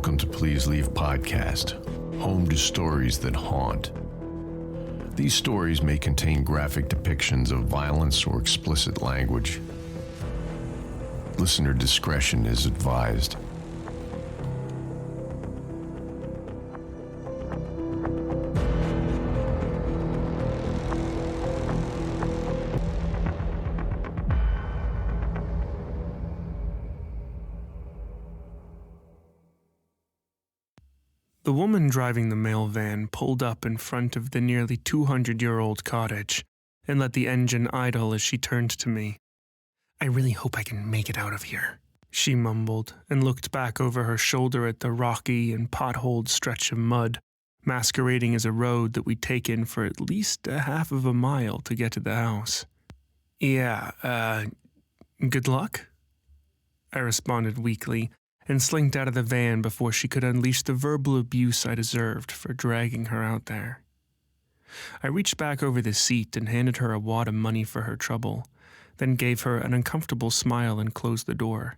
Welcome to Please Leave Podcast, home to stories that haunt. These stories may contain graphic depictions of violence or explicit language. Listener discretion is advised. The woman driving the mail van pulled up in front of the nearly 200-year-old cottage and let the engine idle as she turned to me. "I really hope I can make it out of here," she mumbled, and looked back over her shoulder at the rocky and potholed stretch of mud, masquerading as a road that we'd taken for at least a half of a mile to get to the house. "Yeah, good luck?" I responded weakly, and slinked out of the van before she could unleash the verbal abuse I deserved for dragging her out there. I reached back over the seat and handed her a wad of money for her trouble, then gave her an uncomfortable smile and closed the door.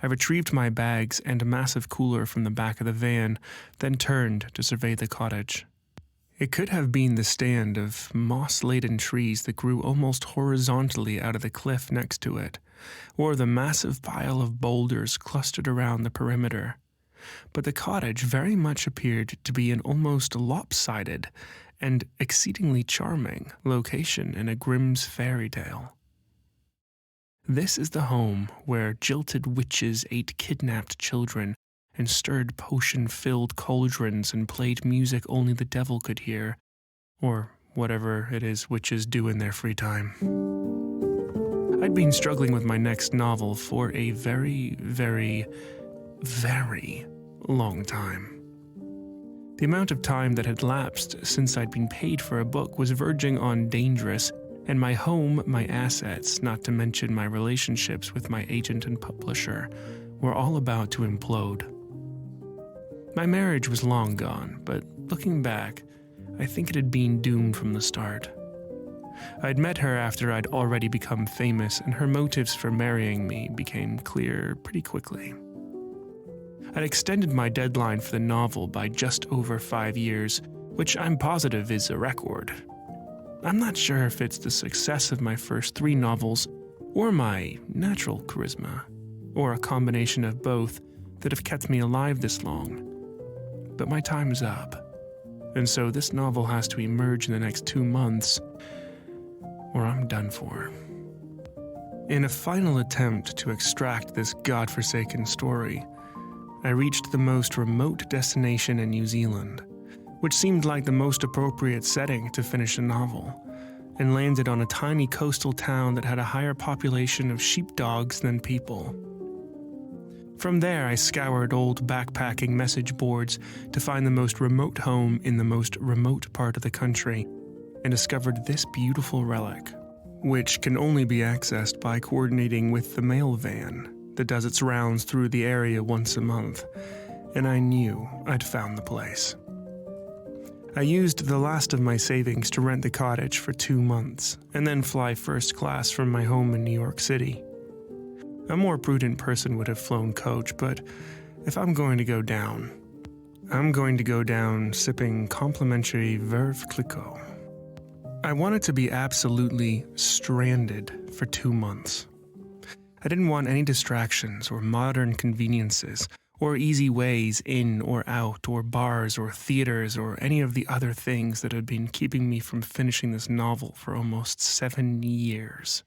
I retrieved my bags and a massive cooler from the back of the van, then turned to survey the cottage. It could have been the stand of moss-laden trees that grew almost horizontally out of the cliff next to it, or the massive pile of boulders clustered around the perimeter. But the cottage very much appeared to be an almost lopsided and exceedingly charming location in a Grimm's fairy tale. This is the home where jilted witches ate kidnapped children and stirred potion-filled cauldrons and played music only the devil could hear, or whatever it is witches do in their free time. I'd been struggling with my next novel for a very, very, very long time. The amount of time that had lapsed since I'd been paid for a book was verging on dangerous, and my home, my assets, not to mention my relationships with my agent and publisher, were all about to implode. My marriage was long gone, but looking back, I think it had been doomed from the start. I'd met her after I'd already become famous, and her motives for marrying me became clear pretty quickly. I'd extended my deadline for the novel by just over 5 years, which I'm positive is a record. I'm not sure if it's the success of my first 3 novels, or my natural charisma, or a combination of both that have kept me alive this long. But my time is up, and so this novel has to emerge in the next 2 months, or I'm done for. In a final attempt to extract this godforsaken story, I reached the most remote destination in New Zealand, which seemed like the most appropriate setting to finish a novel, and landed on a tiny coastal town that had a higher population of sheepdogs than people. From there, I scoured old backpacking message boards to find the most remote home in the most remote part of the country, and discovered this beautiful relic, which can only be accessed by coordinating with the mail van that does its rounds through the area once a month, and I knew I'd found the place. I used the last of my savings to rent the cottage for 2 months, and then fly first class from my home in New York City. A more prudent person would have flown coach, but if I'm going to go down, I'm going to go down sipping complimentary Veuve Clicquot. I wanted to be absolutely stranded for 2 months. I didn't want any distractions or modern conveniences or easy ways in or out or bars or theaters or any of the other things that had been keeping me from finishing this novel for almost 7 years.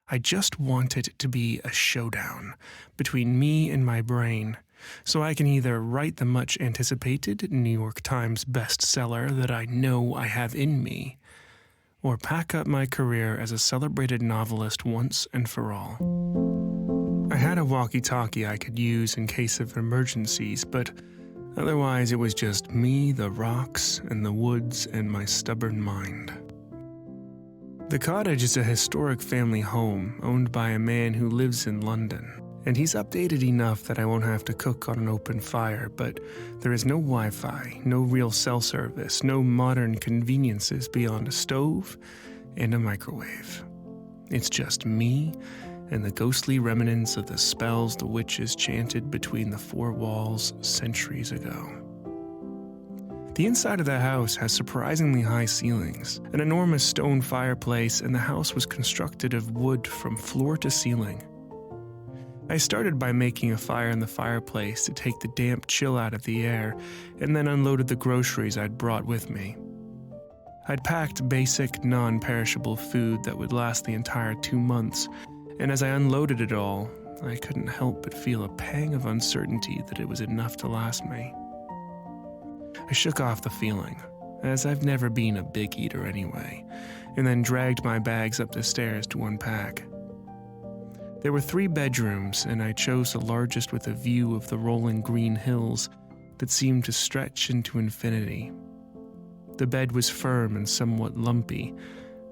I just want it to be a showdown between me and my brain, so I can either write the much-anticipated New York Times bestseller that I know I have in me, or pack up my career as a celebrated novelist once and for all. I had a walkie-talkie I could use in case of emergencies, but otherwise it was just me, the rocks, and the woods, and my stubborn mind. The cottage is a historic family home owned by a man who lives in London, and he's updated enough that I won't have to cook on an open fire, but there is no Wi-Fi, no real cell service, no modern conveniences beyond a stove and a microwave. It's just me and the ghostly remnants of the spells the witches chanted between the four walls centuries ago. The inside of the house has surprisingly high ceilings, an enormous stone fireplace, and the house was constructed of wood from floor to ceiling. I started by making a fire in the fireplace to take the damp chill out of the air, and then unloaded the groceries I'd brought with me. I'd packed basic, non-perishable food that would last the entire 2 months, and as I unloaded it all, I couldn't help but feel a pang of uncertainty that it was enough to last me. I shook off the feeling, as I've never been a big eater anyway, and then dragged my bags up the stairs to unpack. There were 3 bedrooms, and I chose the largest with a view of the rolling green hills that seemed to stretch into infinity. The bed was firm and somewhat lumpy,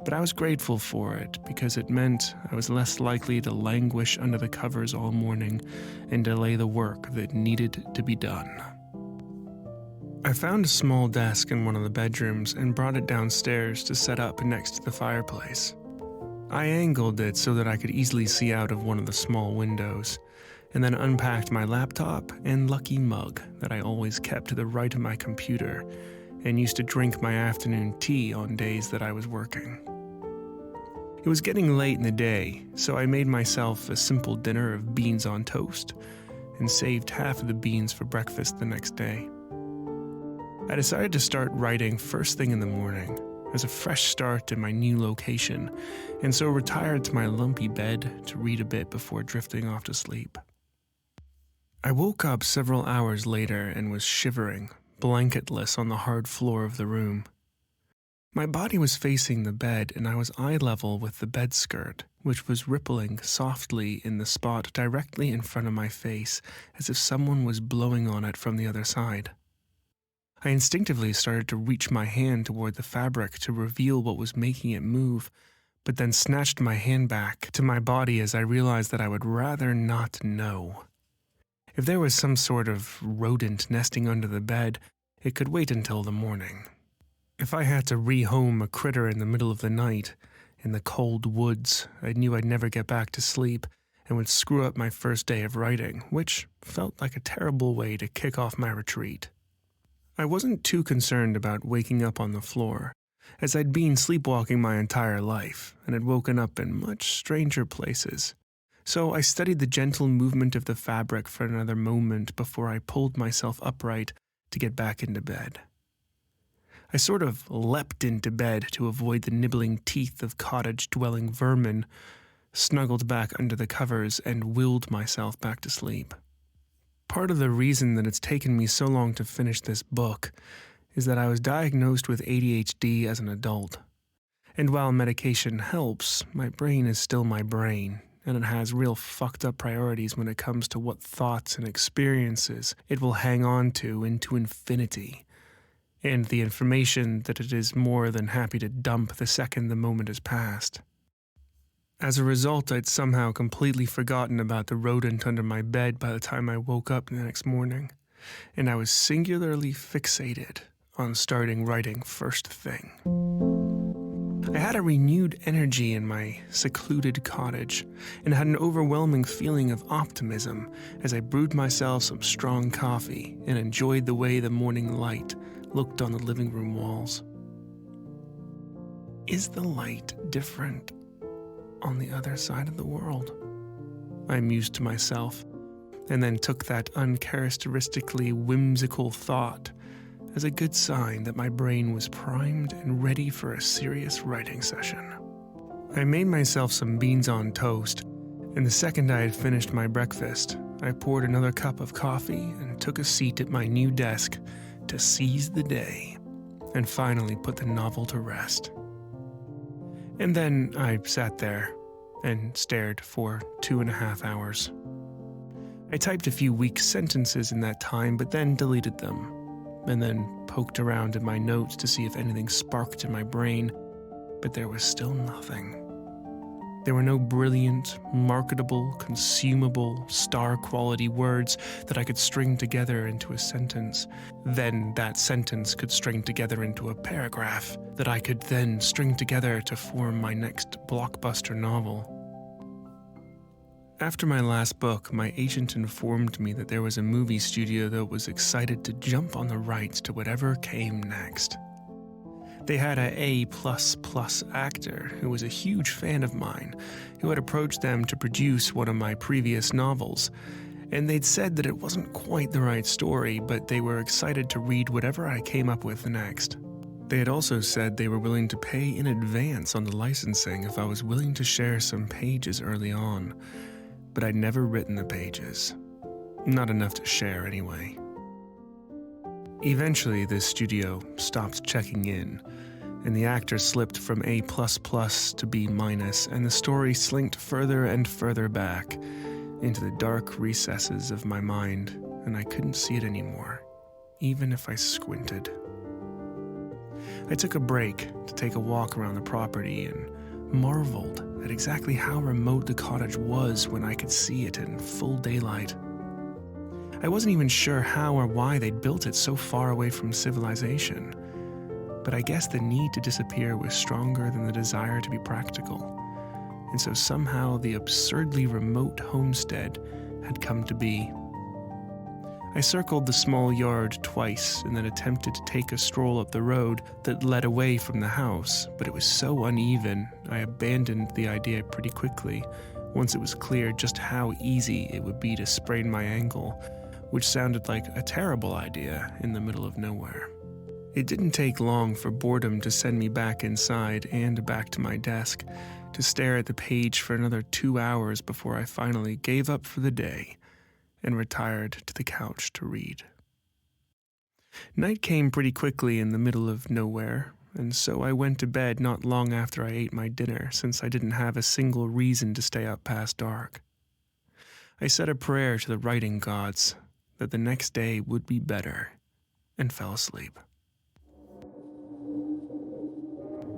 but I was grateful for it because it meant I was less likely to languish under the covers all morning and delay the work that needed to be done. I found a small desk in one of the bedrooms and brought it downstairs to set up next to the fireplace. I angled it so that I could easily see out of one of the small windows, and then unpacked my laptop and lucky mug that I always kept to the right of my computer and used to drink my afternoon tea on days that I was working. It was getting late in the day, so I made myself a simple dinner of beans on toast and saved half of the beans for breakfast the next day. I decided to start writing first thing in the morning as a fresh start in my new location, and so retired to my lumpy bed to read a bit before drifting off to sleep. I woke up several hours later and was shivering, blanketless on the hard floor of the room. My body was facing the bed, and I was eye level with the bed skirt, which was rippling softly in the spot directly in front of my face, as if someone was blowing on it from the other side. I instinctively started to reach my hand toward the fabric to reveal what was making it move, but then snatched my hand back to my body as I realized that I would rather not know. If there was some sort of rodent nesting under the bed, it could wait until the morning. If I had to rehome a critter in the middle of the night, in the cold woods, I knew I'd never get back to sleep and would screw up my first day of writing, which felt like a terrible way to kick off my retreat. I wasn't too concerned about waking up on the floor, as I'd been sleepwalking my entire life and had woken up in much stranger places. So I studied the gentle movement of the fabric for another moment before I pulled myself upright to get back into bed. I sort of leapt into bed to avoid the nibbling teeth of cottage-dwelling vermin, snuggled back under the covers, and willed myself back to sleep. Part of the reason that it's taken me so long to finish this book is that I was diagnosed with ADHD as an adult. And while medication helps, my brain is still my brain, and it has real fucked up priorities when it comes to what thoughts and experiences it will hang on to into infinity, and the information that it is more than happy to dump the second the moment has passed. As a result, I'd somehow completely forgotten about the rodent under my bed by the time I woke up the next morning, and I was singularly fixated on starting writing first thing. I had a renewed energy in my secluded cottage, and had an overwhelming feeling of optimism as I brewed myself some strong coffee and enjoyed the way the morning light looked on the living room walls. Is the light different on the other side of the world? I mused to myself, and then took that uncharacteristically whimsical thought as a good sign that my brain was primed and ready for a serious writing session. I made myself some beans on toast, and the second I had finished my breakfast, I poured another cup of coffee and took a seat at my new desk to seize the day and finally put the novel to rest. And then I sat there and stared for 2.5 hours. I typed a few weak sentences in that time, but then deleted them, and then poked around in my notes to see if anything sparked in my brain, but there was still nothing. There were no brilliant, marketable, consumable, star-quality words that I could string together into a sentence. Then that sentence could string together into a paragraph that I could then string together to form my next blockbuster novel. After my last book, my agent informed me that there was a movie studio that was excited to jump on the rights to whatever came next. They had a A++ actor who was a huge fan of mine, who had approached them to produce one of my previous novels, and they'd said that it wasn't quite the right story, but they were excited to read whatever I came up with next. They had also said they were willing to pay in advance on the licensing if I was willing to share some pages early on, but I'd never written the pages. Not enough to share anyway. Eventually, the studio stopped checking in, and the actor slipped from A++ to B-, and the story slinked further and further back into the dark recesses of my mind, and I couldn't see it anymore, even if I squinted. I took a break to take a walk around the property and marveled at exactly how remote the cottage was when I could see it in full daylight. I wasn't even sure how or why they'd built it so far away from civilization, but I guess the need to disappear was stronger than the desire to be practical, and so somehow the absurdly remote homestead had come to be. I circled the small yard twice and then attempted to take a stroll up the road that led away from the house, but it was so uneven I abandoned the idea pretty quickly once it was clear just how easy it would be to sprain my ankle, which sounded like a terrible idea in the middle of nowhere. It didn't take long for boredom to send me back inside and back to my desk to stare at the page for another 2 hours before I finally gave up for the day and retired to the couch to read. Night came pretty quickly in the middle of nowhere, and so I went to bed not long after I ate my dinner, since I didn't have a single reason to stay up past dark. I said a prayer to the writing gods that the next day would be better, and fell asleep.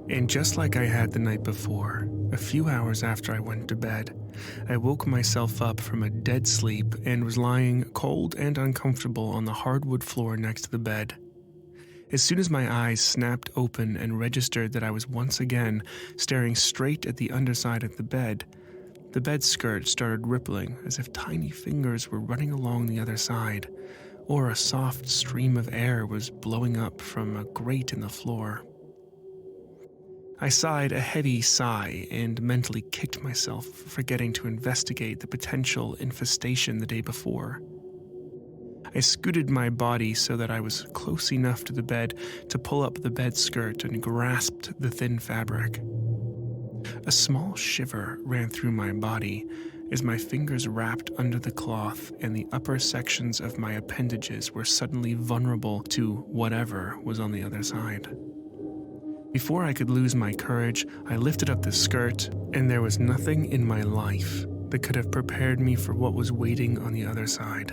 And just like I had the night before, a few hours after I went to bed, I woke myself up from a dead sleep and was lying cold and uncomfortable on the hardwood floor next to the bed. As soon as my eyes snapped open and registered that I was once again staring straight at the underside of the bed skirt started rippling as if tiny fingers were running along the other side, or a soft stream of air was blowing up from a grate in the floor. I sighed a heavy sigh and mentally kicked myself for forgetting to investigate the potential infestation the day before. I scooted my body so that I was close enough to the bed to pull up the bed skirt and grasped the thin fabric. A small shiver ran through my body as my fingers wrapped under the cloth and the upper sections of my appendages were suddenly vulnerable to whatever was on the other side. Before I could lose my courage, I lifted up the skirt, and there was nothing in my life that could have prepared me for what was waiting on the other side.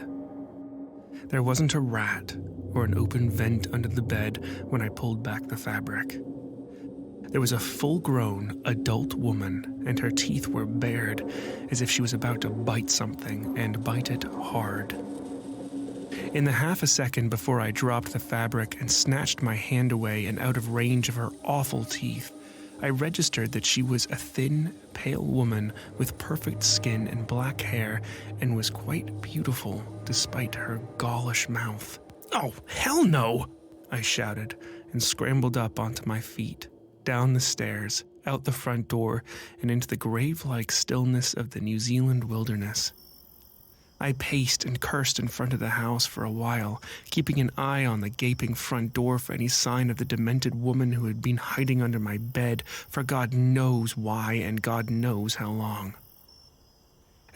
There wasn't a rat or an open vent under the bed when I pulled back the fabric. There was a full-grown adult woman, and her teeth were bared as if she was about to bite something and bite it hard. In the half a second before I dropped the fabric and snatched my hand away and out of range of her awful teeth, I registered that she was a thin, pale woman with perfect skin and black hair and was quite beautiful despite her gaulish mouth. "Oh, hell no!" I shouted and scrambled up onto my feet, down the stairs, out the front door, and into the grave-like stillness of the New Zealand wilderness. I paced and cursed in front of the house for a while, keeping an eye on the gaping front door for any sign of the demented woman who had been hiding under my bed for God knows why and God knows how long.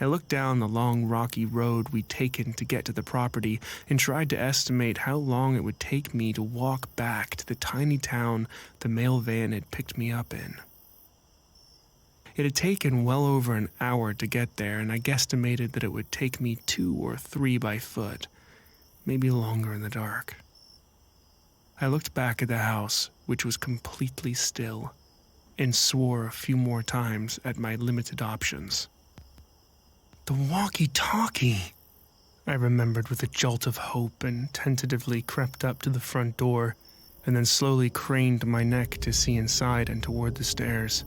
I looked down the long rocky road we'd taken to get to the property and tried to estimate how long it would take me to walk back to the tiny town the mail van had picked me up in. It had taken well over an hour to get there, and I guesstimated that it would take me 2 or 3 by foot, maybe longer in the dark. I looked back at the house, which was completely still, and swore a few more times at my limited options. The walkie-talkie! I remembered with a jolt of hope and tentatively crept up to the front door, and then slowly craned my neck to see inside and toward the stairs.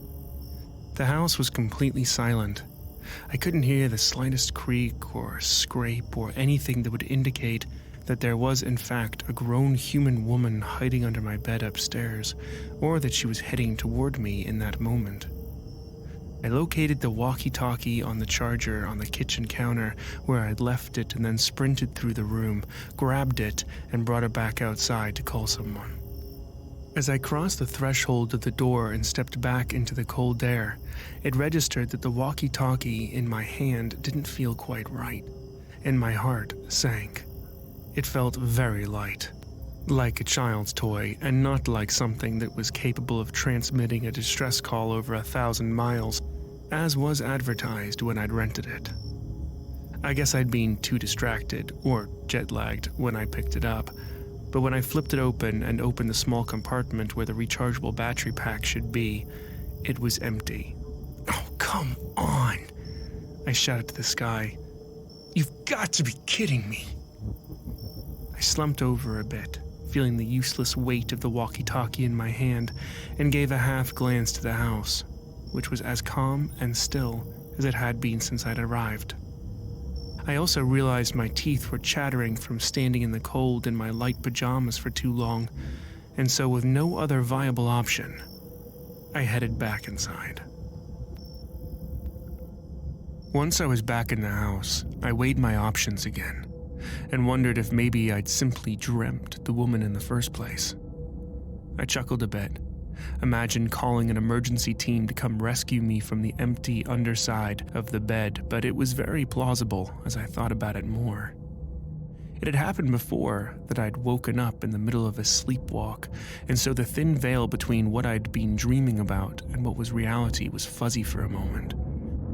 The house was completely silent, I couldn't hear the slightest creak or scrape or anything that would indicate that there was in fact a grown human woman hiding under my bed upstairs, or that she was heading toward me in that moment. I located the walkie-talkie on the charger on the kitchen counter where I'd left it, and then sprinted through the room, grabbed it, and brought it back outside to call someone. As I crossed the threshold of the door and stepped back into the cold air, it registered that the walkie-talkie in my hand didn't feel quite right, and my heart sank. It felt very light, like a child's toy, and not like something that was capable of transmitting a distress call over 1,000 miles, as was advertised when I'd rented it. I guess I'd been too distracted, or jet-lagged, when I picked it up, but when I flipped it open and opened the small compartment where the rechargeable battery pack should be, it was empty. "Oh, come on!" I shouted to the sky. "You've got to be kidding me!" I slumped over a bit, feeling the useless weight of the walkie-talkie in my hand, and gave a half glance to the house, which was as calm and still as it had been since I'd arrived. I also realized my teeth were chattering from standing in the cold in my light pajamas for too long, and so with no other viable option, I headed back inside. Once I was back in the house, I weighed my options again, and wondered if maybe I'd simply dreamt the woman in the first place. I chuckled a bit, imagined calling an emergency team to come rescue me from the empty underside of the bed, but it was very plausible as I thought about it more. It had happened before that I'd woken up in the middle of a sleepwalk, and so the thin veil between what I'd been dreaming about and what was reality was fuzzy for a moment,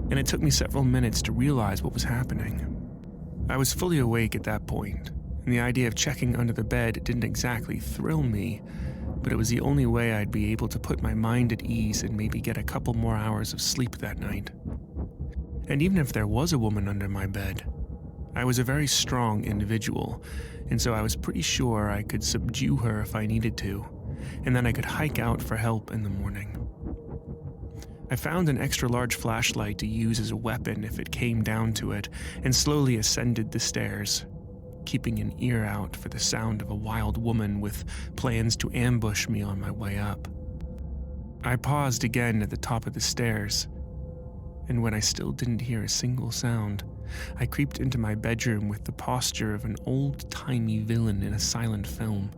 and it took me several minutes to realize what was happening. I was fully awake at that point, and the idea of checking under the bed didn't exactly thrill me, but it was the only way I'd be able to put my mind at ease and maybe get a couple more hours of sleep that night. And even if there was a woman under my bed, I was a very strong individual, and so I was pretty sure I could subdue her if I needed to, and then I could hike out for help in the morning. I found an extra-large flashlight to use as a weapon if it came down to it, and slowly ascended the stairs, keeping an ear out for the sound of a wild woman with plans to ambush me on my way up. I paused again at the top of the stairs, and when I still didn't hear a single sound, I creeped into my bedroom with the posture of an old-timey villain in a silent film.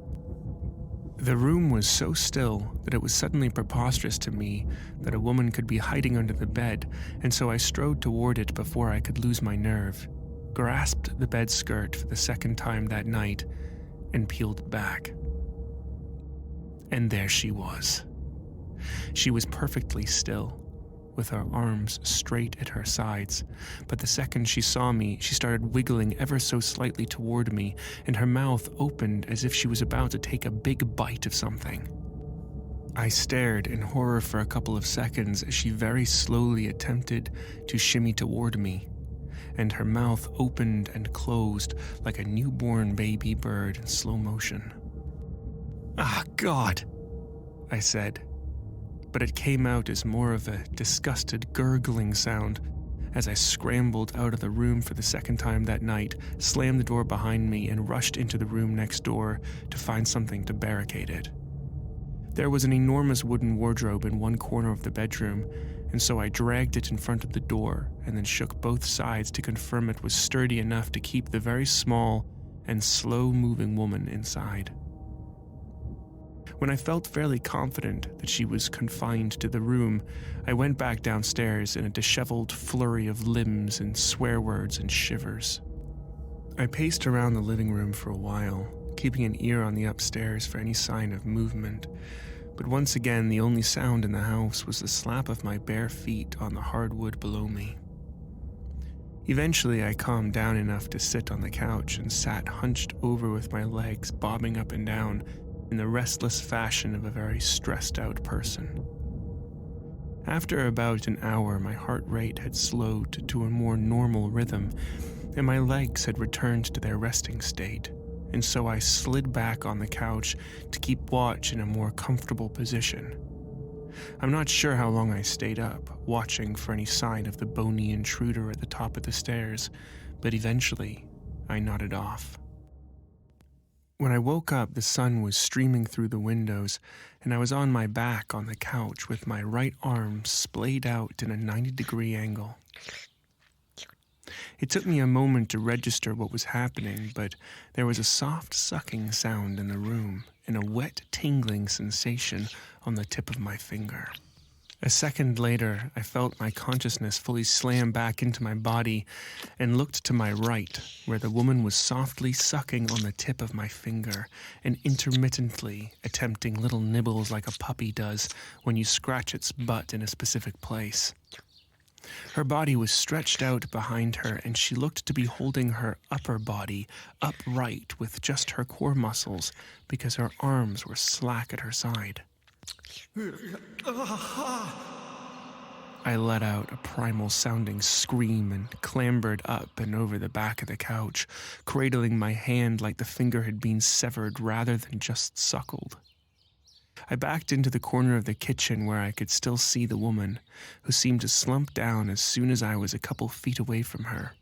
The room was so still that it was suddenly preposterous to me that a woman could be hiding under the bed, and so I strode toward it before I could lose my nerve, grasped the bed skirt for the second time that night, and peeled back. And there she was. She was perfectly still, with her arms straight at her sides, but the second she saw me, she started wiggling ever so slightly toward me, and her mouth opened as if she was about to take a big bite of something. I stared in horror for a couple of seconds as she very slowly attempted to shimmy toward me, and her mouth opened and closed like a newborn baby bird in slow motion. "Ah, God," I said, but it came out as more of a disgusted gurgling sound as I scrambled out of the room for the second time that night, slammed the door behind me, and rushed into the room next door to find something to barricade it. There was an enormous wooden wardrobe in one corner of the bedroom, and so I dragged it in front of the door and then shook both sides to confirm it was sturdy enough to keep the very small and slow-moving woman inside. When I felt fairly confident that she was confined to the room, I went back downstairs in a disheveled flurry of limbs and swear words and shivers. I paced around the living room for a while, keeping an ear on the upstairs for any sign of movement, but once again the only sound in the house was the slap of my bare feet on the hardwood below me. Eventually I calmed down enough to sit on the couch and sat hunched over with my legs bobbing up and down in the restless fashion of a very stressed-out person. After about an hour, my heart rate had slowed to a more normal rhythm, and my legs had returned to their resting state, and so I slid back on the couch to keep watch in a more comfortable position. I'm not sure how long I stayed up, watching for any sign of the bony intruder at the top of the stairs, but eventually, I nodded off. When I woke up, the sun was streaming through the windows, and I was on my back on the couch with my right arm splayed out in a 90-degree angle. It took me a moment to register what was happening, but there was a soft sucking sound in the room and a wet tingling sensation on the tip of my finger. A second later, I felt my consciousness fully slam back into my body and looked to my right, where the woman was softly sucking on the tip of my finger and intermittently attempting little nibbles like a puppy does when you scratch its butt in a specific place. Her body was stretched out behind her, and she looked to be holding her upper body upright with just her core muscles because her arms were slack at her side. I let out a primal-sounding scream and clambered up and over the back of the couch, cradling my hand like the finger had been severed rather than just suckled. I backed into the corner of the kitchen where I could still see the woman, who seemed to slump down as soon as I was a couple feet away from her.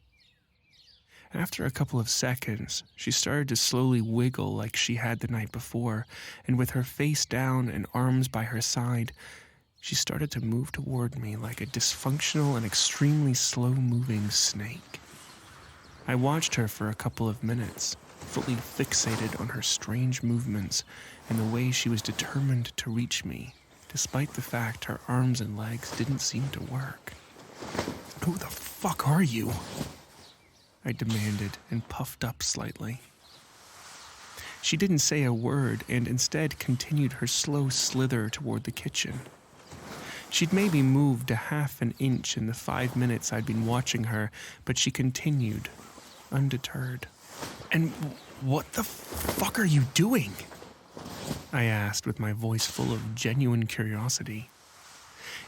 After a couple of seconds, she started to slowly wiggle like she had the night before, and with her face down and arms by her side, she started to move toward me like a dysfunctional and extremely slow-moving snake. I watched her for a couple of minutes, fully fixated on her strange movements and the way she was determined to reach me, despite the fact her arms and legs didn't seem to work. "Who the fuck are you?" I demanded and puffed up slightly. She didn't say a word and instead continued her slow slither toward the kitchen. She'd maybe moved a half an inch in the 5 minutes I'd been watching her, but she continued, undeterred. "And what the fuck are you doing?" I asked with my voice full of genuine curiosity.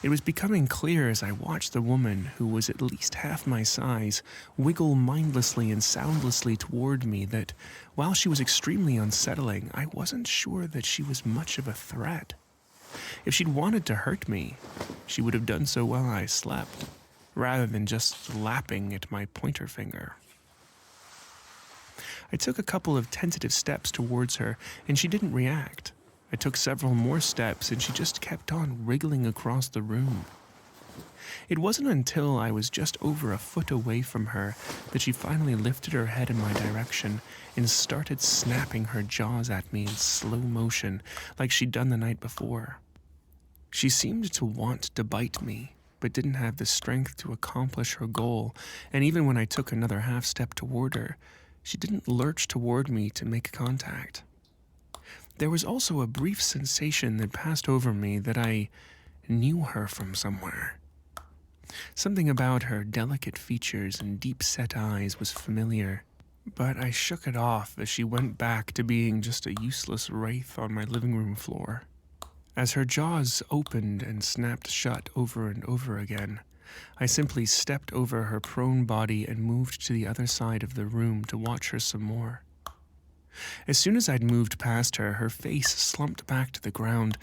It was becoming clear as I watched the woman, who was at least half my size, wiggle mindlessly and soundlessly toward me that, while she was extremely unsettling, I wasn't sure that she was much of a threat. If she'd wanted to hurt me, she would have done so while I slept, rather than just lapping at my pointer finger. I took a couple of tentative steps towards her, and she didn't react. I took several more steps, and she just kept on wriggling across the room. It wasn't until I was just over a foot away from her that she finally lifted her head in my direction and started snapping her jaws at me in slow motion like she'd done the night before. She seemed to want to bite me, but didn't have the strength to accomplish her goal, and even when I took another half step toward her, she didn't lurch toward me to make contact. There was also a brief sensation that passed over me that I knew her from somewhere. Something about her delicate features and deep-set eyes was familiar, but I shook it off as she went back to being just a useless wraith on my living room floor. As her jaws opened and snapped shut over and over again, I simply stepped over her prone body and moved to the other side of the room to watch her some more. As soon as I'd moved past her, her face slumped back to the ground,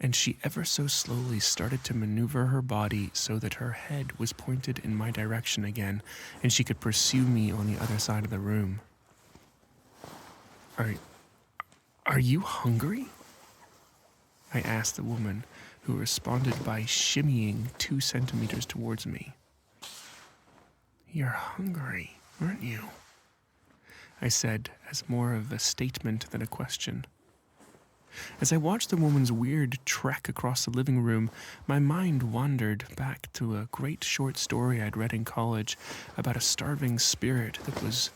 and she ever so slowly started to maneuver her body so that her head was pointed in my direction again, and she could pursue me on the other side of the room. Are you hungry?" I asked the woman, who responded by shimmying 2 centimeters towards me. "You're hungry, aren't you?" I said, as more of a statement than a question. As I watched the woman's weird trek across the living room, my mind wandered back to a great short story I'd read in college about a starving spirit that was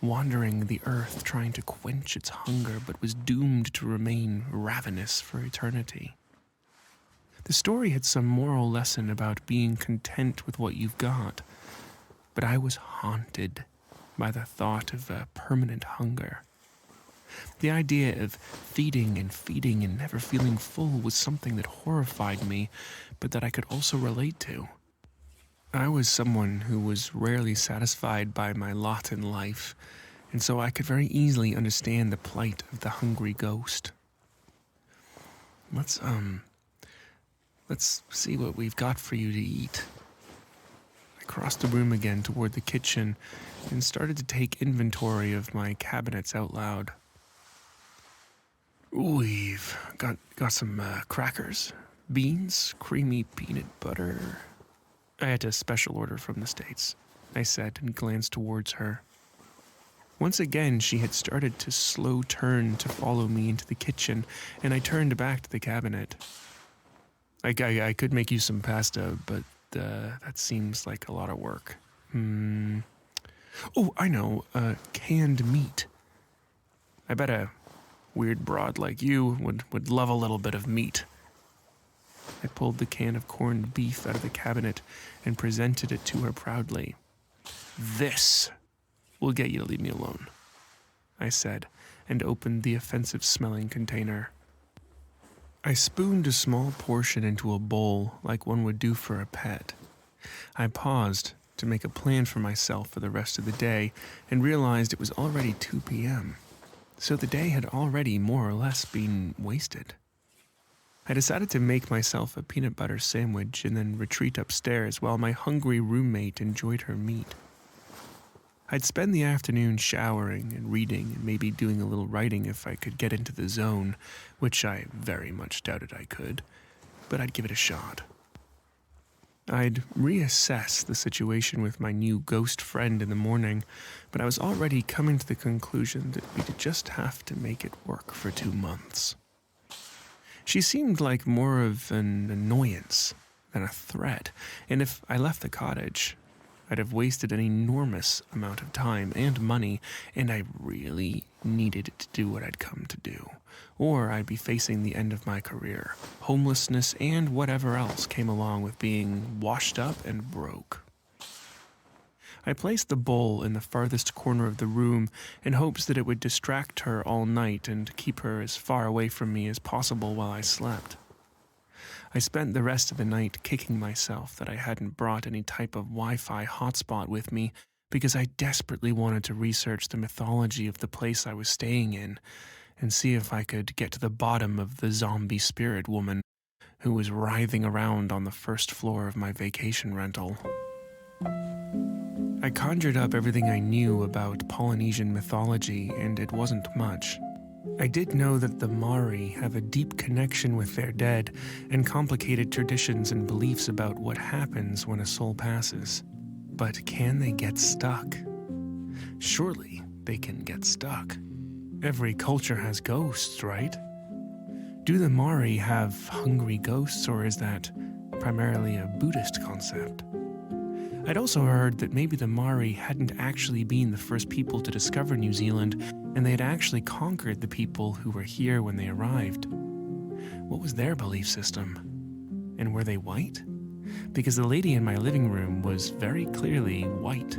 wandering the earth trying to quench its hunger but was doomed to remain ravenous for eternity. The story had some moral lesson about being content with what you've got, but I was haunted by the thought of a permanent hunger. The idea of feeding and never feeling full was something that horrified me, but that I could also relate to. I was someone who was rarely satisfied by my lot in life, and so I could very easily understand the plight of the hungry ghost. Let's see what we've got for you to eat. I crossed the room again toward the kitchen and started to take inventory of my cabinets out loud. We've got some crackers, beans, creamy peanut butter. I had a special order from the States, I said and glanced towards her. Once again, she had started to slow turn to follow me into the kitchen, and I turned back to the cabinet. I could make you some pasta, but that seems like a lot of work. Oh, I know, canned meat. I bet a weird broad like you would love a little bit of meat. I pulled the can of corned beef out of the cabinet and presented it to her proudly. This will get you to leave me alone, I said, and opened the offensive-smelling container. I spooned a small portion into a bowl like one would do for a pet. I paused to make a plan for myself for the rest of the day and realized it was already 2 p.m., so the day had already more or less been wasted. I decided to make myself a peanut butter sandwich and then retreat upstairs while my hungry roommate enjoyed her meat. I'd spend the afternoon showering and reading and maybe doing a little writing if I could get into the zone, which I very much doubted I could, but I'd give it a shot. I'd reassess the situation with my new ghost friend in the morning, but I was already coming to the conclusion that we'd just have to make it work for 2 months. She seemed like more of an annoyance than a threat, and if I left the cottage, I'd have wasted an enormous amount of time and money, and I really needed to do what I'd come to do, or I'd be facing the end of my career, homelessness, and whatever else came along with being washed up and broke. I placed the bowl in the farthest corner of the room in hopes that it would distract her all night and keep her as far away from me as possible while I slept. I spent the rest of the night kicking myself that I hadn't brought any type of Wi-Fi hotspot with me because I desperately wanted to research the mythology of the place I was staying in and see if I could get to the bottom of the zombie spirit woman who was writhing around on the first floor of my vacation rental. I conjured up everything I knew about Polynesian mythology, and it wasn't much. I did know that the Maori have a deep connection with their dead and complicated traditions and beliefs about what happens when a soul passes. But can they get stuck? Surely they can get stuck. Every culture has ghosts, right? Do the Maori have hungry ghosts, or is that primarily a Buddhist concept? I'd also heard that maybe the Maori hadn't actually been the first people to discover New Zealand, and they had actually conquered the people who were here when they arrived. What was their belief system? And were they white? Because the lady in my living room was very clearly white.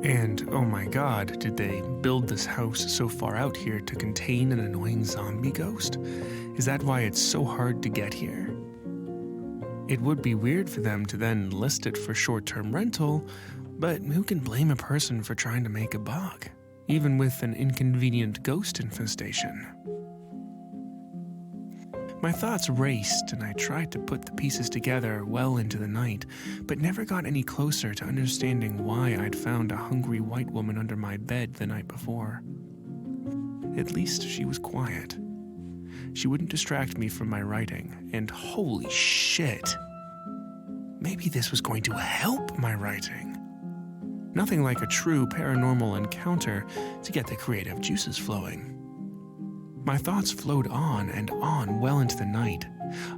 And, oh my god, did they build this house so far out here to contain an annoying zombie ghost? Is that why it's so hard to get here? It would be weird for them to then list it for short-term rental, but who can blame a person for trying to make a buck, even with an inconvenient ghost infestation? My thoughts raced, and I tried to put the pieces together well into the night, but never got any closer to understanding why I'd found a hungry white woman under my bed the night before. At least she was quiet. She wouldn't distract me from my writing, and holy shit, maybe this was going to help my writing. Nothing like a true paranormal encounter to get the creative juices flowing. My thoughts flowed on and on well into the night.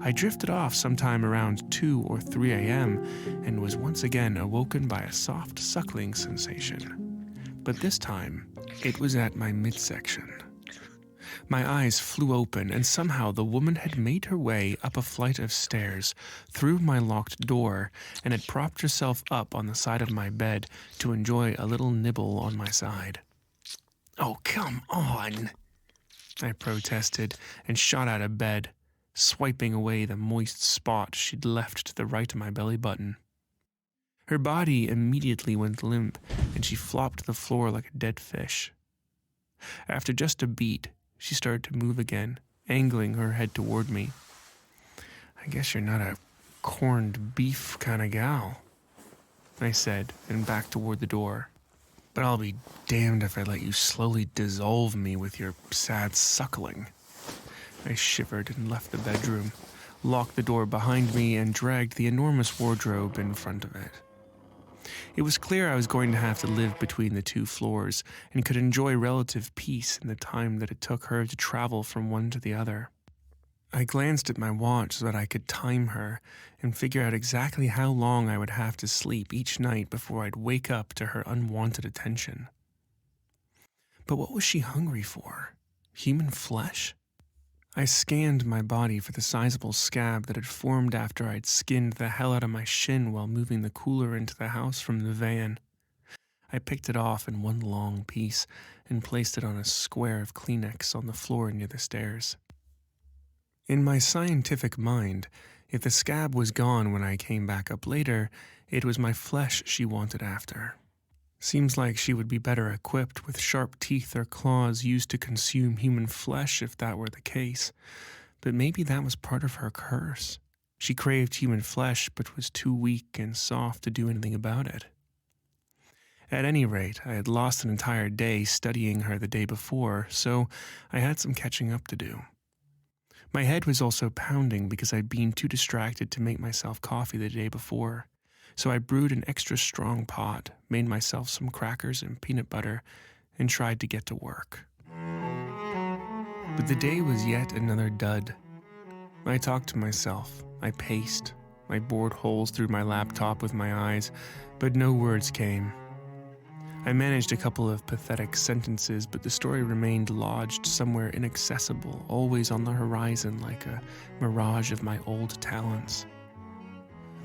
I drifted off sometime around 2 or 3 a.m. and was once again awoken by a soft suckling sensation. But this time, it was at my midsection. My eyes flew open, and somehow the woman had made her way up a flight of stairs, through my locked door, and had propped herself up on the side of my bed to enjoy a little nibble on my side. "Oh, come on," I protested and shot out of bed, swiping away the moist spot she'd left to the right of my belly button. Her body immediately went limp, and she flopped to the floor like a dead fish. After just a beat, she started to move again, angling her head toward me. "I guess you're not a corned beef kind of gal," I said, and backed toward the door. "But I'll be damned if I let you slowly dissolve me with your sad suckling." I shivered and left the bedroom, locked the door behind me, and dragged the enormous wardrobe in front of it. It was clear I was going to have to live between the two floors and could enjoy relative peace in the time that it took her to travel from one to the other. I glanced at my watch so that I could time her and figure out exactly how long I would have to sleep each night before I'd wake up to her unwanted attention. But what was she hungry for? Human flesh? I scanned my body for the sizable scab that had formed after I'd skinned the hell out of my shin while moving the cooler into the house from the van. I picked it off in one long piece and placed it on a square of Kleenex on the floor near the stairs. In my scientific mind, if the scab was gone when I came back up later, it was my flesh she wanted after. Seems like she would be better equipped with sharp teeth or claws used to consume human flesh if that were the case. But maybe that was part of her curse. She craved human flesh but was too weak and soft to do anything about it. At any rate, I had lost an entire day studying her the day before, so I had some catching up to do. My head was also pounding because I'd been too distracted to make myself coffee the day before. So I brewed an extra strong pot, made myself some crackers and peanut butter, and tried to get to work. But the day was yet another dud. I talked to myself, I paced, I bored holes through my laptop with my eyes, but no words came. I managed a couple of pathetic sentences, but the story remained lodged somewhere inaccessible, always on the horizon like a mirage of my old talents.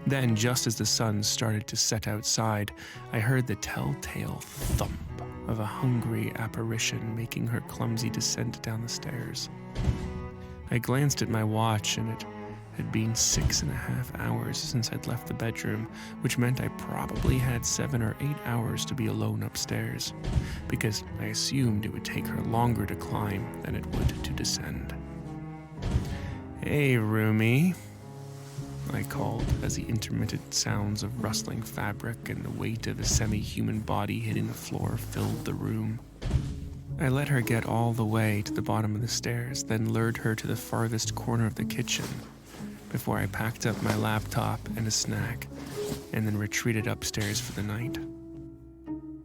Then, just as the sun started to set outside, I heard the telltale thump of a hungry apparition making her clumsy descent down the stairs. I glanced at my watch, and it had been 6.5 hours since I'd left the bedroom, which meant I probably had 7 or 8 hours to be alone upstairs, because I assumed it would take her longer to climb than it would to descend. "Hey, roomie," I called as the intermittent sounds of rustling fabric and the weight of a semi-human body hitting the floor filled the room. I let her get all the way to the bottom of the stairs, then lured her to the farthest corner of the kitchen before I packed up my laptop and a snack and then retreated upstairs for the night.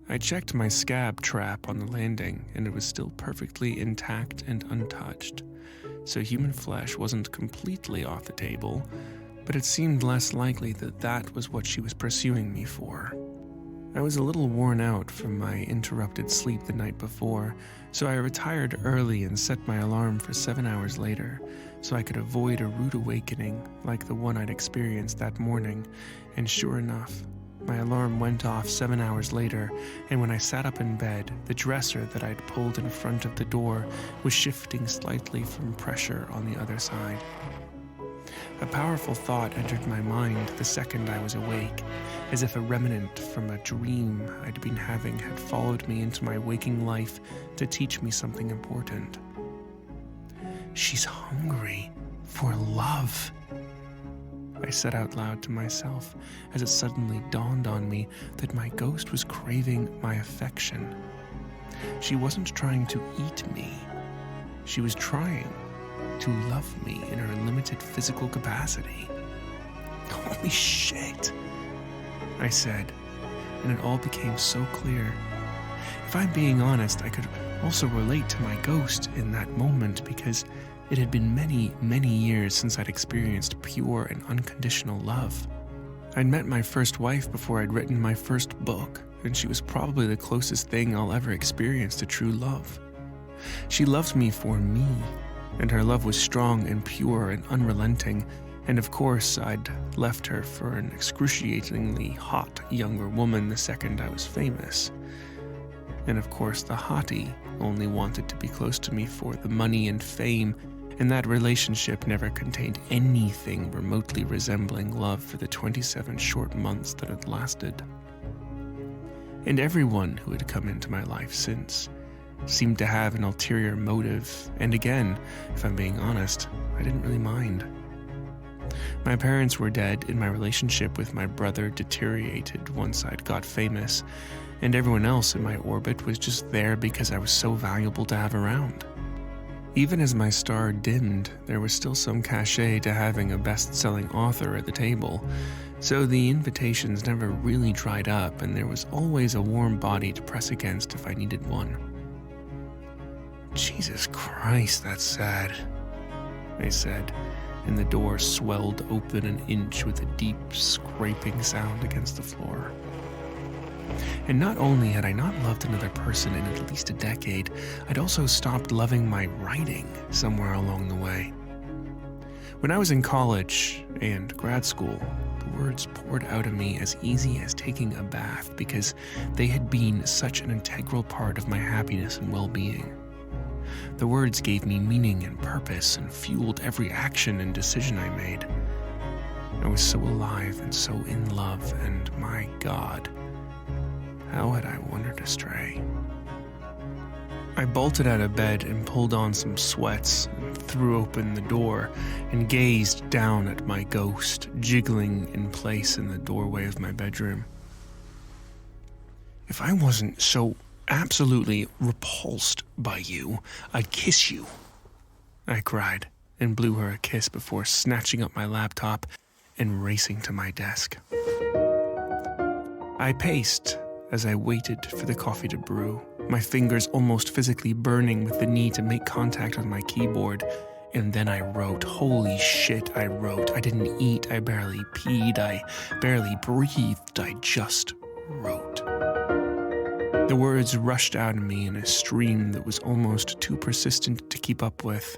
I checked my scab trap on the landing, and it was still perfectly intact and untouched, so human flesh wasn't completely off the table, but it seemed less likely that that was what she was pursuing me for. I was a little worn out from my interrupted sleep the night before, so I retired early and set my alarm for 7 hours later, so I could avoid a rude awakening like the one I'd experienced that morning, and sure enough, my alarm went off 7 hours later, and when I sat up in bed, the dresser that I'd pulled in front of the door was shifting slightly from pressure on the other side. A powerful thought entered my mind the second I was awake, as if a remnant from a dream I'd been having had followed me into my waking life to teach me something important. "She's hungry for love," I said out loud to myself as it suddenly dawned on me that my ghost was craving my affection. She wasn't trying to eat me. She was trying to love me in her limited physical capacity. "Holy shit," I said, and it all became so clear. If I'm being honest, I could also relate to my ghost in that moment because it had been many, many years since I'd experienced pure and unconditional love. I'd met my first wife before I'd written my first book, and she was probably the closest thing I'll ever experience to true love. She loved me for me, and her love was strong and pure and unrelenting, and of course I'd left her for an excruciatingly hot younger woman the second I was famous. And of course the hottie only wanted to be close to me for the money and fame, and that relationship never contained anything remotely resembling love for the 27 short months that it lasted. And everyone who had come into my life since seemed to have an ulterior motive, and again, if I'm being honest, I didn't really mind. My parents were dead, and my relationship with my brother deteriorated once I'd got famous, and everyone else in my orbit was just there because I was so valuable to have around. Even as my star dimmed, there was still some cachet to having a best-selling author at the table, so the invitations never really dried up, and there was always a warm body to press against if I needed one. Jesus Christ, that's sad, I said, and the door swelled open an inch with a deep scraping sound against the floor. And not only had I not loved another person in at least a decade, I'd also stopped loving my writing somewhere along the way. When I was in college and grad school, the words poured out of me as easy as taking a bath because they had been such an integral part of my happiness and well-being. The words gave me meaning and purpose and fueled every action and decision I made. I was so alive and so in love, and my God, how had I wandered astray? I bolted out of bed and pulled on some sweats and threw open the door and gazed down at my ghost, jiggling in place in the doorway of my bedroom. If I wasn't so absolutely repulsed by you, I'd kiss you, I cried and blew her a kiss before snatching up my laptop and racing to my desk. I paced as I waited for the coffee to brew, my fingers almost physically burning with the need to make contact with my keyboard. And then I wrote. Holy shit, I wrote. I didn't eat, I barely peed, I barely breathed, I just wrote. The words rushed out of me in a stream that was almost too persistent to keep up with.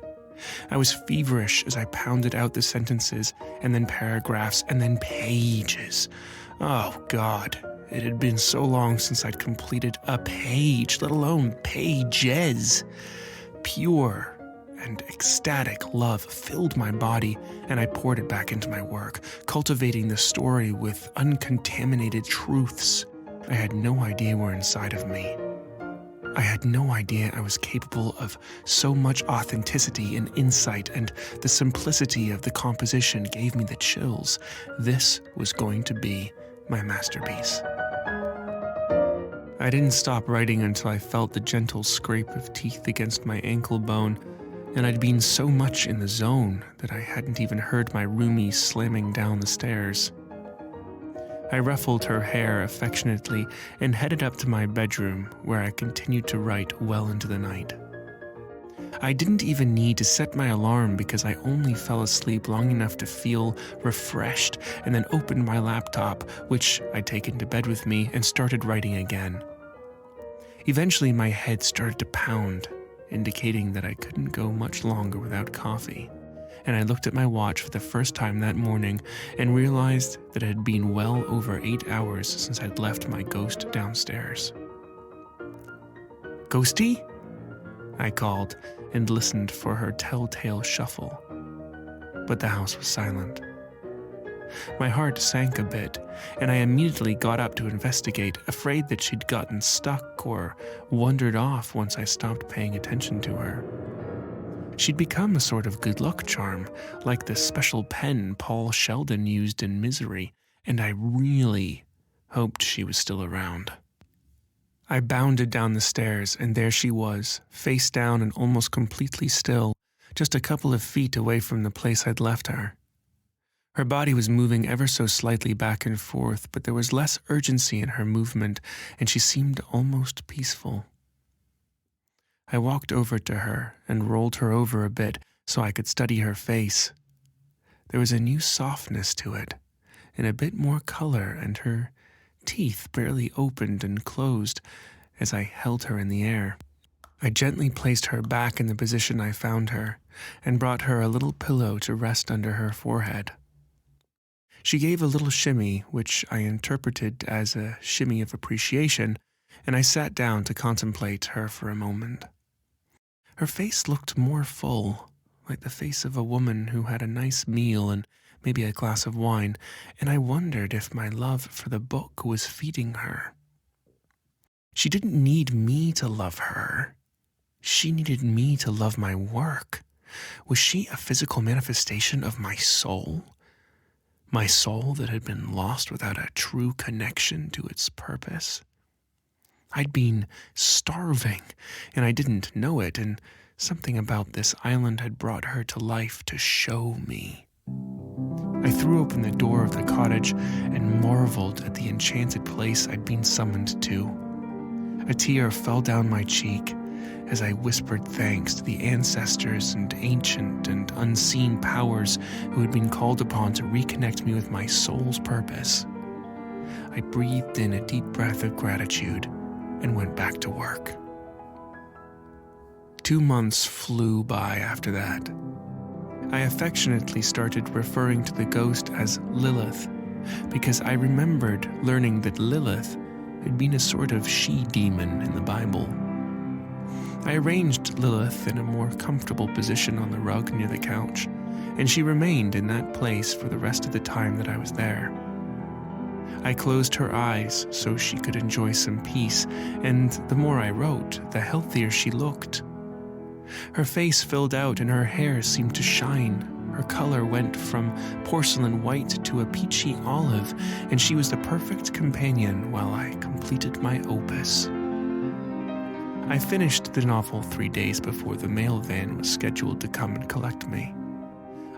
I was feverish as I pounded out the sentences, and then paragraphs, and then pages. Oh, God. It had been so long since I'd completed a page, let alone pages. Pure and ecstatic love filled my body, and I poured it back into my work, cultivating the story with uncontaminated truths I had no idea were inside of me. I had no idea I was capable of so much authenticity and insight, and the simplicity of the composition gave me the chills. This was going to be my masterpiece. I didn't stop writing until I felt the gentle scrape of teeth against my ankle bone, and I'd been so much in the zone that I hadn't even heard my roomie slamming down the stairs. I ruffled her hair affectionately and headed up to my bedroom, where I continued to write well into the night. I didn't even need to set my alarm because I only fell asleep long enough to feel refreshed, and then opened my laptop, which I'd taken to bed with me, and started writing again. Eventually my head started to pound, indicating that I couldn't go much longer without coffee, and I looked at my watch for the first time that morning and realized that it had been well over 8 hours since I'd left my ghost downstairs. "Ghosty?" I called and listened for her telltale shuffle, but the house was silent. My heart sank a bit, and I immediately got up to investigate, afraid that she'd gotten stuck or wandered off once I stopped paying attention to her. She'd become a sort of good luck charm, like the special pen Paul Sheldon used in Misery, and I really hoped she was still around. I bounded down the stairs, and there she was, face down and almost completely still, just a couple of feet away from the place I'd left her. Her body was moving ever so slightly back and forth, but there was less urgency in her movement, and she seemed almost peaceful. I walked over to her and rolled her over a bit so I could study her face. There was a new softness to it, and a bit more color, and her teeth barely opened and closed as I held her in the air. I gently placed her back in the position I found her, and brought her a little pillow to rest under her forehead. She gave a little shimmy, which I interpreted as a shimmy of appreciation, and I sat down to contemplate her for a moment. Her face looked more full, like the face of a woman who had a nice meal and maybe a glass of wine, and I wondered if my love for the book was feeding her. She didn't need me to love her. She needed me to love my work. Was she a physical manifestation of my soul? My soul that had been lost without a true connection to its purpose. I'd been starving, and I didn't know it, and something about this island had brought her to life to show me. I threw open the door of the cottage and marveled at the enchanted place I'd been summoned to. A tear fell down my cheek as I whispered thanks to the ancestors and ancient and unseen powers who had been called upon to reconnect me with my soul's purpose. I breathed in a deep breath of gratitude and went back to work. 2 months flew by after that. I affectionately started referring to the ghost as Lilith because I remembered learning that Lilith had been a sort of she-demon in the Bible. I arranged Lilith in a more comfortable position on the rug near the couch, and she remained in that place for the rest of the time that I was there. I closed her eyes so she could enjoy some peace, and the more I wrote, the healthier she looked. Her face filled out and her hair seemed to shine. Her color went from porcelain white to a peachy olive, and she was the perfect companion while I completed my opus. I finished the novel 3 days before the mail van was scheduled to come and collect me.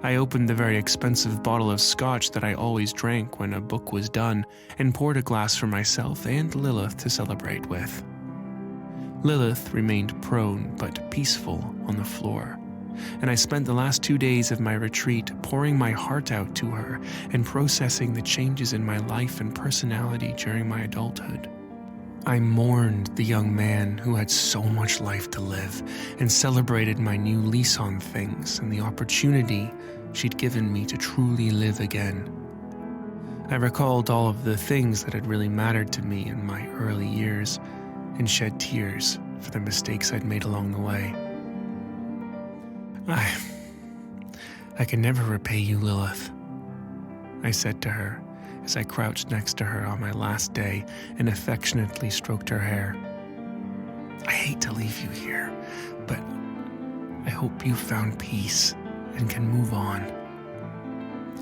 I opened the very expensive bottle of scotch that I always drank when a book was done and poured a glass for myself and Lilith to celebrate with. Lilith remained prone but peaceful on the floor, and I spent the last 2 days of my retreat pouring my heart out to her and processing the changes in my life and personality during my adulthood. I mourned the young man who had so much life to live and celebrated my new lease on things and the opportunity she'd given me to truly live again. I recalled all of the things that had really mattered to me in my early years and shed tears for the mistakes I'd made along the way. I can never repay you, Lilith, I said to her as I crouched next to her on my last day and affectionately stroked her hair. I hate to leave you here, but I hope you've found peace and can move on.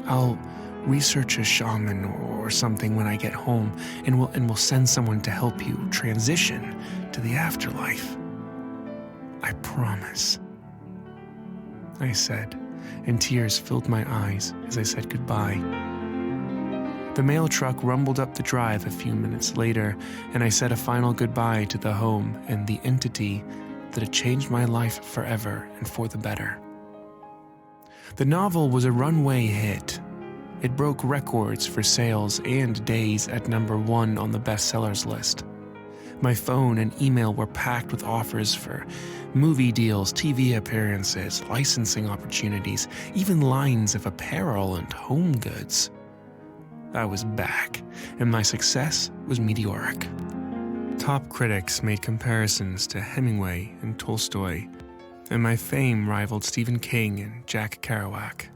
I'll research a shaman or something when I get home, and we'll send someone to help you transition to the afterlife. I promise, I said, and tears filled my eyes as I said goodbye. The mail truck rumbled up the drive a few minutes later, and I said a final goodbye to the home and the entity that had changed my life forever and for the better. The novel was a runaway hit. It broke records for sales and days at #1 on the bestsellers list. My phone and email were packed with offers for movie deals, TV appearances, licensing opportunities, even lines of apparel and home goods. I was back, and my success was meteoric. Top critics made comparisons to Hemingway and Tolstoy, and my fame rivaled Stephen King and Jack Kerouac.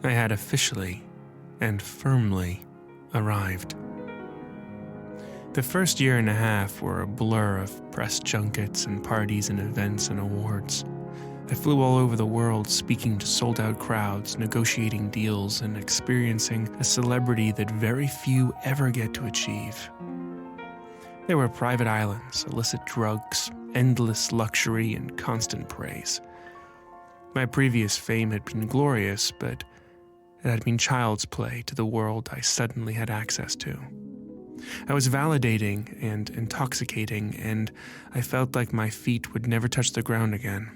I had officially and firmly arrived. The first year and a half were a blur of press junkets and parties and events and awards. I flew all over the world speaking to sold-out crowds, negotiating deals, and experiencing a celebrity that very few ever get to achieve. There were private islands, illicit drugs, endless luxury, and constant praise. My previous fame had been glorious, but it had been child's play to the world I suddenly had access to. I was validating and intoxicating, and I felt like my feet would never touch the ground again.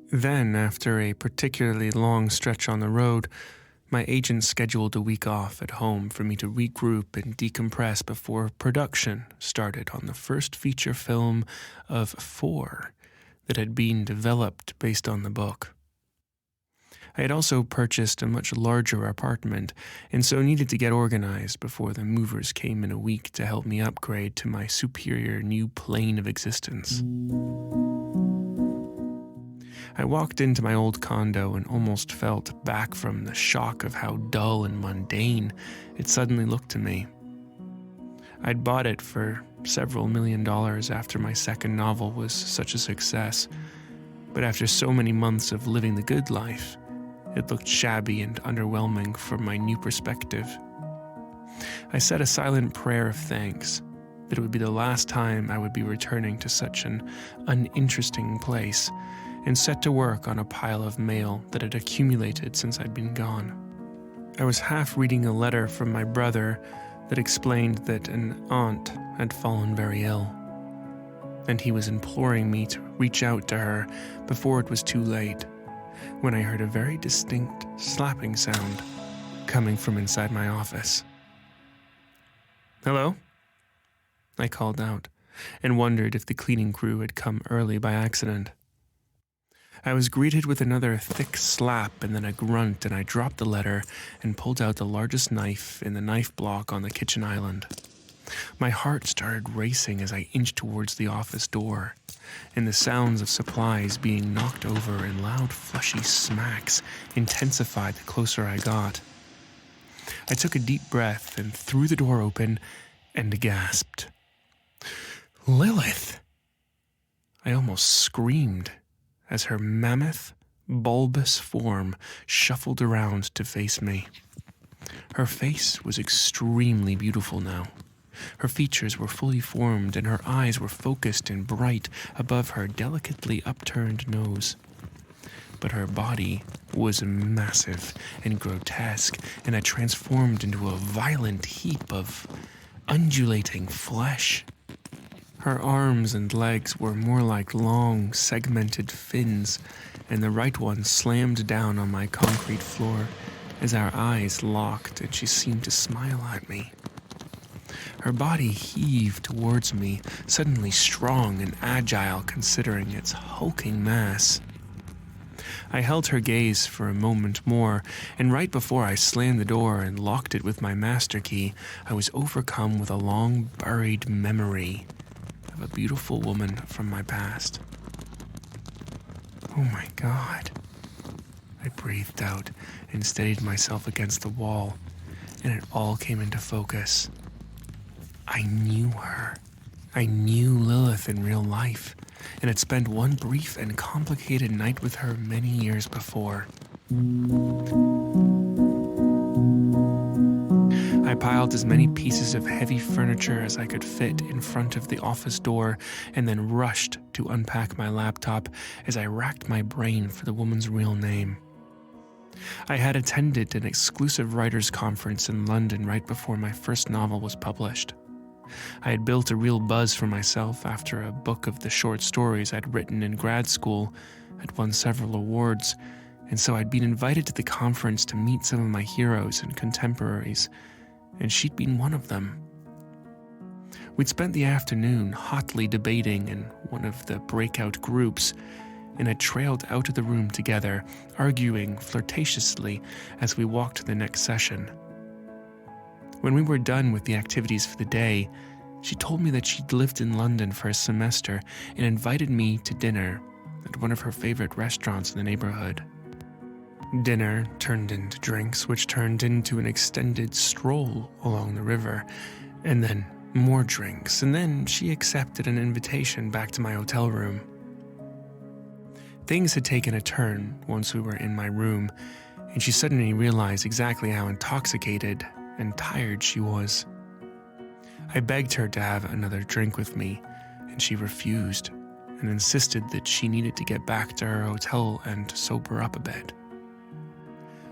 Then, after a particularly long stretch on the road, my agent scheduled a week off at home for me to regroup and decompress before production started on the first feature film of 4 that had been developed based on the book. I had also purchased a much larger apartment, and so needed to get organized before the movers came in a week to help me upgrade to my superior new plane of existence. I walked into my old condo and almost felt back from the shock of how dull and mundane it suddenly looked to me. I'd bought it for several $1 million after my second novel was such a success, but after so many months of living the good life, It looked shabby and underwhelming from my new perspective. I said a silent prayer of thanks that it would be the last time I would be returning to such an uninteresting place, and set to work on a pile of mail that had accumulated since I'd been gone. I was half reading a letter from my brother that explained that an aunt had fallen very ill, and he was imploring me to reach out to her before it was too late, when I heard a very distinct slapping sound coming from inside my office. "Hello?" I called out, and wondered if the cleaning crew had come early by accident. I was greeted with another thick slap and then a grunt, and I dropped the letter and pulled out the largest knife in the knife block on the kitchen island. My heart started racing as I inched towards the office door, and the sounds of supplies being knocked over and loud fleshy smacks intensified the closer I got. I took a deep breath and threw the door open and gasped. "Lilith!" I almost screamed as her mammoth, bulbous form shuffled around to face me. Her face was extremely beautiful now. Her features were fully formed, and her eyes were focused and bright above her delicately upturned nose. But her body was massive and grotesque, and had transformed into a violent heap of undulating flesh. Her arms and legs were more like long, segmented fins, and the right one slammed down on my concrete floor as our eyes locked and she seemed to smile at me. Her body heaved towards me, suddenly strong and agile considering its hulking mass. I held her gaze for a moment more, and right before I slammed the door and locked it with my master key, I was overcome with a long-buried memory of a beautiful woman from my past. "Oh my God," I breathed out and steadied myself against the wall, and it all came into focus. I knew her. I knew Lilith in real life, and had spent one brief and complicated night with her many years before. I piled as many pieces of heavy furniture as I could fit in front of the office door, and then rushed to unpack my laptop as I racked my brain for the woman's real name. I had attended an exclusive writers' conference in London right before my first novel was published. I had built a real buzz for myself after a book of the short stories I'd written in grad school had won several awards, and so I'd been invited to the conference to meet some of my heroes and contemporaries, and she'd been one of them. We'd spent the afternoon hotly debating in one of the breakout groups, and had trailed out of the room together, arguing flirtatiously as we walked to the next session. When we were done with the activities for the day, she told me that she'd lived in London for a semester and invited me to dinner at one of her favorite restaurants in the neighborhood. Dinner turned into drinks, which turned into an extended stroll along the river, and then more drinks, and then she accepted an invitation back to my hotel room. Things had taken a turn once we were in my room, and she suddenly realized exactly how intoxicated and tired she was. I begged her to have another drink with me, and she refused and insisted that she needed to get back to her hotel and sober up a bit.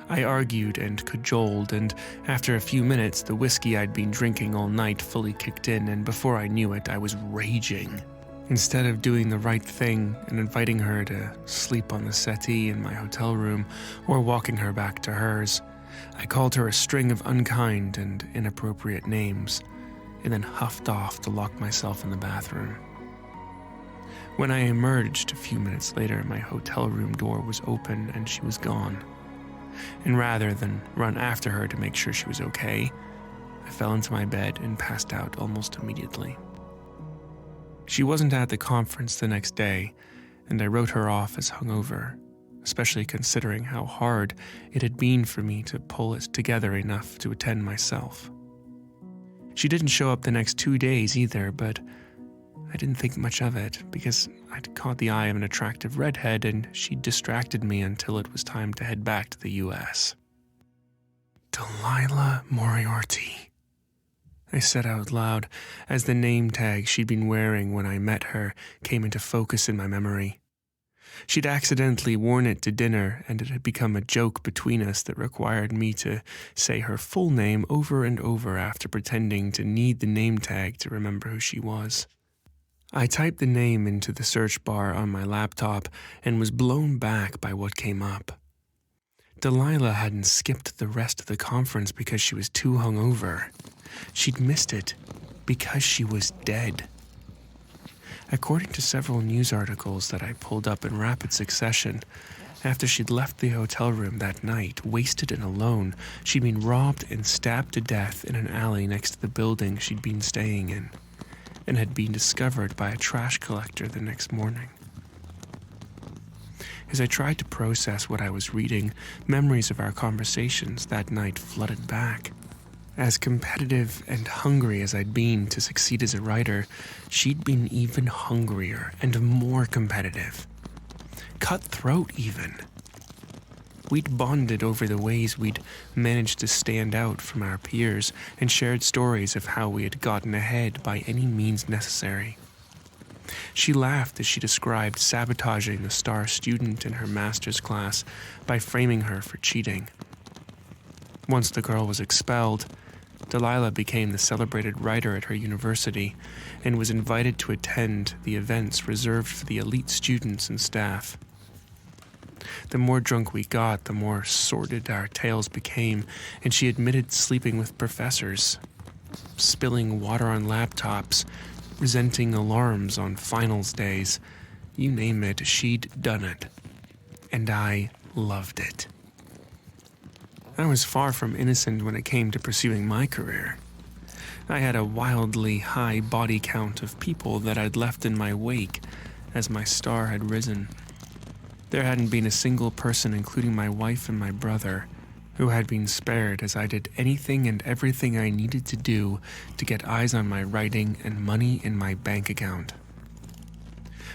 I argued and cajoled, and after a few minutes, the whiskey I'd been drinking all night fully kicked in, and before I knew it, I was raging. Instead of doing the right thing and inviting her to sleep on the settee in my hotel room or walking her back to hers, I called her a string of unkind and inappropriate names, and then huffed off to lock myself in the bathroom. When I emerged a few minutes later, my hotel room door was open and she was gone. And rather than run after her to make sure she was okay, I fell into my bed and passed out almost immediately. She wasn't at the conference the next day, and I wrote her off as hungover, especially considering how hard it had been for me to pull it together enough to attend myself. She didn't show up the next 2 days either, but I didn't think much of it because I'd caught the eye of an attractive redhead and she distracted me until it was time to head back to the U.S. Delilah Moriarty, I said out loud as the name tag she'd been wearing when I met her came into focus in my memory. She'd accidentally worn it to dinner, and it had become a joke between us that required me to say her full name over and over after pretending to need the name tag to remember who she was. I typed the name into the search bar on my laptop and was blown back by what came up. Delilah hadn't skipped the rest of the conference because she was too hungover. She'd missed it because she was dead. According to several news articles that I pulled up in rapid succession, after she'd left the hotel room that night, wasted and alone, she'd been robbed and stabbed to death in an alley next to the building she'd been staying in, and had been discovered by a trash collector the next morning. As I tried to process what I was reading, memories of our conversations that night flooded back. As competitive and hungry as I'd been to succeed as a writer, she'd been even hungrier and more competitive. Cutthroat, even. We'd bonded over the ways we'd managed to stand out from our peers and shared stories of how we had gotten ahead by any means necessary. She laughed as she described sabotaging the star student in her master's class by framing her for cheating. Once the girl was expelled, Delilah became the celebrated writer at her university and was invited to attend the events reserved for the elite students and staff. The more drunk we got, the more sordid our tales became, and she admitted sleeping with professors, spilling water on laptops, resenting alarms on finals days. You name it, she'd done it. And I loved it. I was far from innocent when it came to pursuing my career. I had a wildly high body count of people that I'd left in my wake as my star had risen. There hadn't been a single person, including my wife and my brother, who had been spared as I did anything and everything I needed to do to get eyes on my writing and money in my bank account.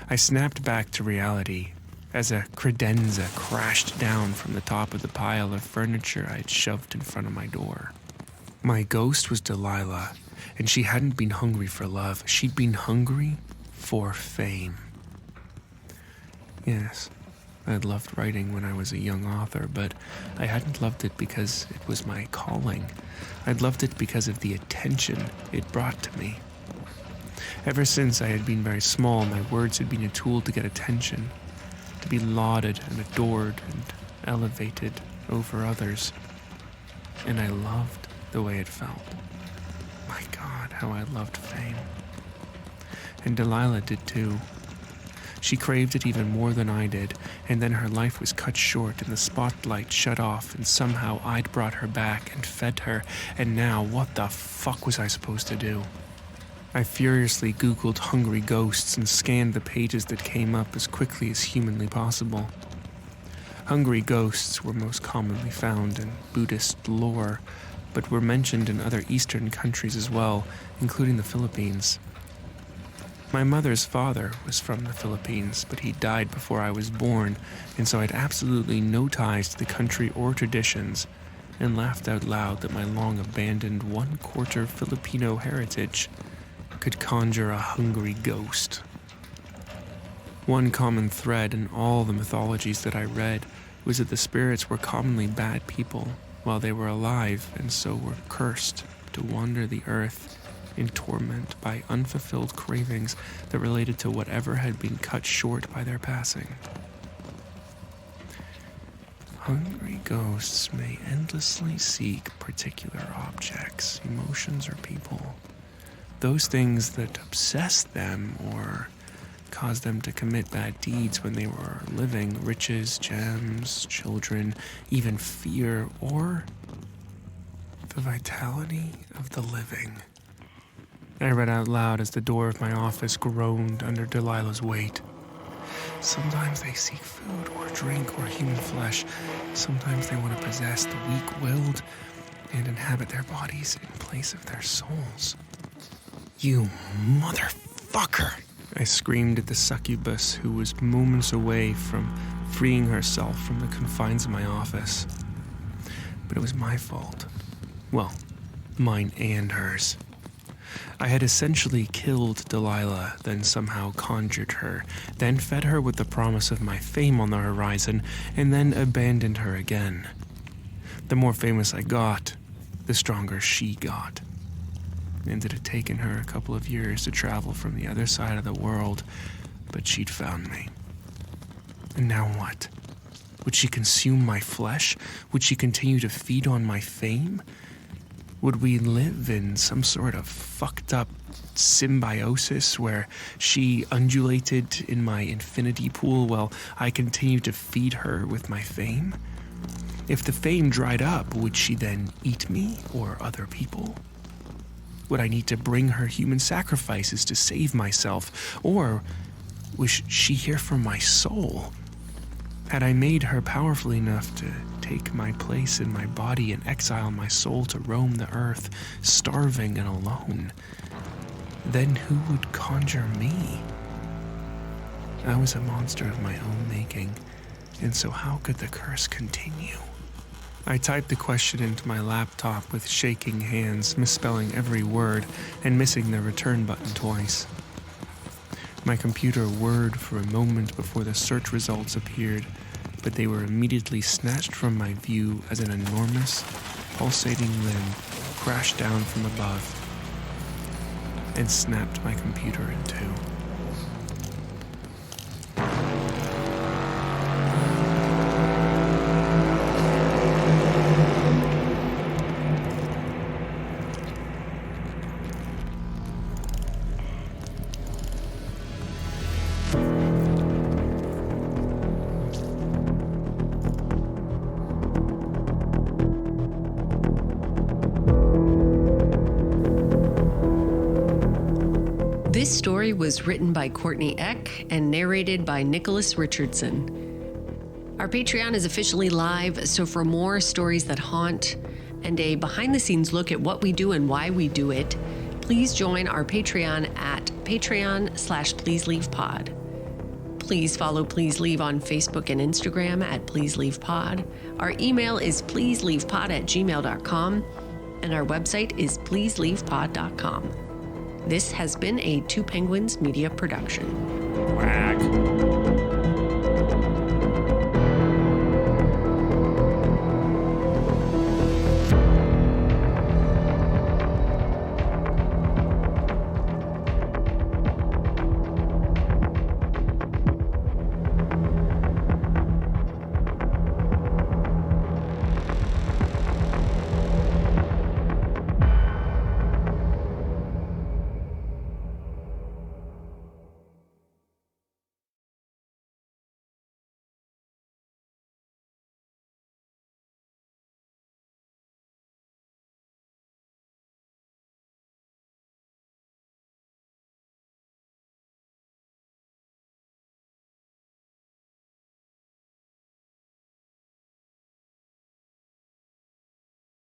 I snapped back to reality as a credenza crashed down from the top of the pile of furniture I'd shoved in front of my door. My ghost was Delilah, and she hadn't been hungry for love. She'd been hungry for fame. Yes, I'd loved writing when I was a young author, but I hadn't loved it because it was my calling. I'd loved it because of the attention it brought to me. Ever since I had been very small, my words had been a tool to get attention, to be lauded and adored and elevated over others. And I loved the way it felt. My God, how I loved fame. And Delilah did too. She craved it even more than I did, and then her life was cut short and the spotlight shut off, and somehow I'd brought her back and fed her, and now what the fuck was I supposed to do? I furiously Googled hungry ghosts and scanned the pages that came up as quickly as humanly possible. Hungry ghosts were most commonly found in Buddhist lore, but were mentioned in other Eastern countries as well, including the Philippines. My mother's father was from the Philippines, but he died before I was born, and so I had absolutely no ties to the country or traditions, and laughed out loud that my long-abandoned one-quarter Filipino heritage could conjure a hungry ghost. One common thread in all the mythologies that I read was that the spirits were commonly bad people while they were alive, and so were cursed to wander the earth in torment by unfulfilled cravings that related to whatever had been cut short by their passing. Hungry ghosts may endlessly seek particular objects, emotions, or people. Those things that obsess them or cause them to commit bad deeds when they were living, riches, gems, children, even fear, or the vitality of the living. I read out loud as the door of my office groaned under Delilah's weight. Sometimes they seek food or drink or human flesh. Sometimes they want to possess the weak-willed and inhabit their bodies in place of their souls. You motherfucker! Motherfucker! I screamed at the succubus who was moments away from freeing herself from the confines of my office. But it was my fault. Well, mine and hers. I had essentially killed Delilah, then somehow conjured her, then fed her with the promise of my fame on the horizon, and then abandoned her again. The more famous I got, the stronger she got. And it had taken her a couple of years to travel from the other side of the world, but she'd found me. And now what? Would she consume my flesh? Would she continue to feed on my fame? Would we live in some sort of fucked up symbiosis where she undulated in my infinity pool while I continued to feed her with my fame? If the fame dried up, would she then eat me or other people? Would I need to bring her human sacrifices to save myself? Or was she here for my soul? Had I made her powerful enough to take my place in my body and exile my soul to roam the earth, starving and alone, then who would conjure me? I was a monster of my own making, and so how could the curse continue? I typed the question into my laptop with shaking hands, misspelling every word and missing the return button twice. My computer whirred for a moment before the search results appeared, but they were immediately snatched from my view as an enormous, pulsating limb crashed down from above and snapped my computer in two. This story was written by Courtney Eck and narrated by Nicholas Richardson. Our Patreon is officially live, so for more stories that haunt and a behind-the-scenes look at what we do and why we do it, please join our Patreon at patreon.com/pleaseleavepod. Please follow Please Leave on Facebook and Instagram at Please Leave Pod. Our email is pleaseleavepod@gmail.com, and our website is pleaseleavepod.com. This has been a Two Penguins Media production. Whack.